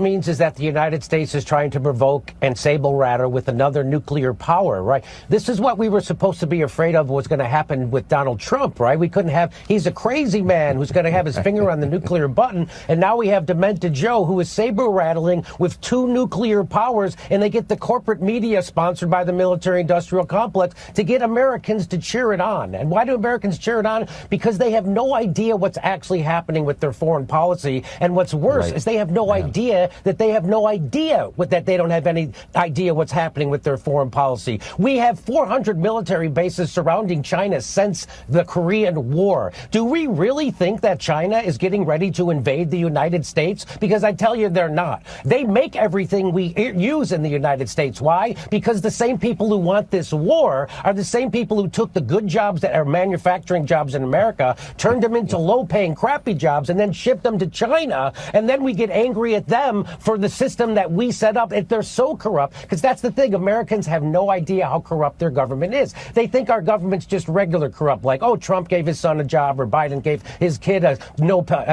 means is that the United States is trying to provoke and saber rattle with another nuclear power, right? This is what we were supposed to be afraid of was going to happen with Donald Trump, right? We couldn't have, he's a crazy man who's going to have his finger on the nuclear button. And now we have Demented Joe, who is saber rattling with two nuclear powers, and they get the corporate media sponsored by the military industrial complex to get Americans to cheer it on. And why do Americans cheer it on? Because they have no idea what's actually happening with their foreign policy. And what's worse is they have no idea that they have no idea that they don't have any idea what's happening with their foreign policy. We have 400 military bases surrounding China since the Korean War. Do we really think that China is getting ready to invade the United States? Because I tell you, they're not. They make everything we use in the United States. Why? Because the same people who want this war are the same people who took the good jobs that are manufacturing jobs in America, turned them into low-paying, crappy jobs, and then shipped them to China. And then we get angry at them for the system that we set up. If they're so corrupt, because that's the thing, Americans have no idea how corrupt their government is. They think our government's just regular corrupt, like, oh, Trump gave his son a job or Biden gave his kid a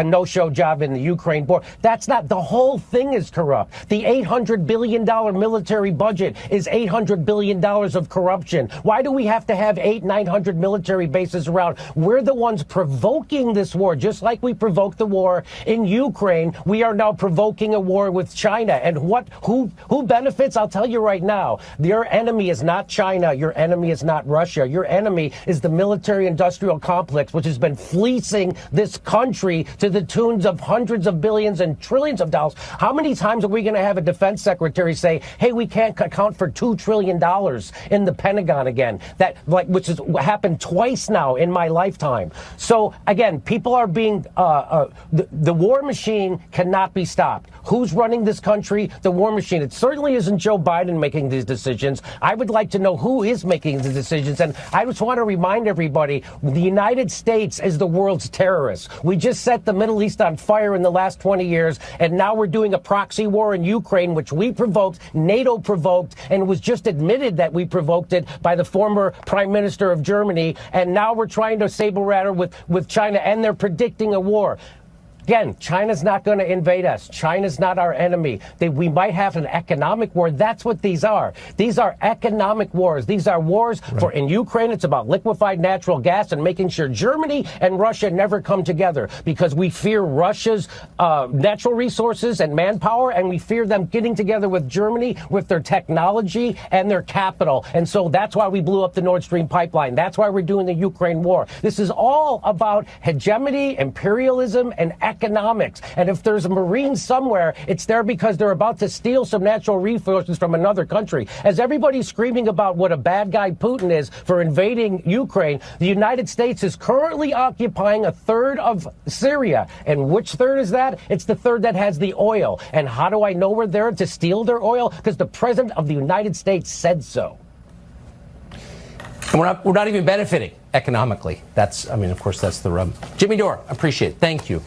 no-show job in the Ukraine war. That's not, the whole thing is corrupt. The $800 billion military budget is $800 billion of corruption. Why do we have to have 900 military bases around? We're the ones provoking this war, just like we provoked the war in Ukraine. We are now provoking a war with China. And who benefits? I'll tell you right now, your enemy is not China. Your enemy is not Russia. Your enemy is the military-industrial complex, which has been fleecing this country to the tunes of hundreds of billions and trillions of dollars. How many times are we going to have a defense secretary say, hey, we can't account for $2 trillion in the Pentagon again? Which has happened twice now in my lifetime. So, again, people are being, the war machine cannot be stopped. Who's running this country? The war machine. It certainly isn't Joe Biden making these decisions. I would like to know who is making the decisions. And I just want to remind everybody, the United States is the world's terrorist. We just set the Middle East on fire in the last 20 years, and now we're doing a proxy war in Ukraine, which we provoked, NATO provoked, and it was just admitted that we provoked it by the former Prime Minister of Germany. And now we're trying to saber rattle with China, and they're predicting a war. Again, China's not going to invade us. China's not our enemy. We might have an economic war. That's what these are. These are economic wars. These are wars in Ukraine. It's about liquefied natural gas and making sure Germany and Russia never come together, because we fear Russia's natural resources and manpower, and we fear them getting together with Germany with their technology and their capital. And so that's why we blew up the Nord Stream pipeline. That's why we're doing the Ukraine war. This is all about hegemony, imperialism, and economics. And if there's a Marine somewhere, it's there because they're about to steal some natural resources from another country. As everybody's screaming about what a bad guy Putin is for invading Ukraine, the United States is currently occupying a third of Syria. And which third is that? It's the third that has the oil. And how do I know we're there to steal their oil? Because the President of the United States said so. And we're not even benefiting economically. Of course, that's the rub. Jimmy Dore, appreciate it. Thank you.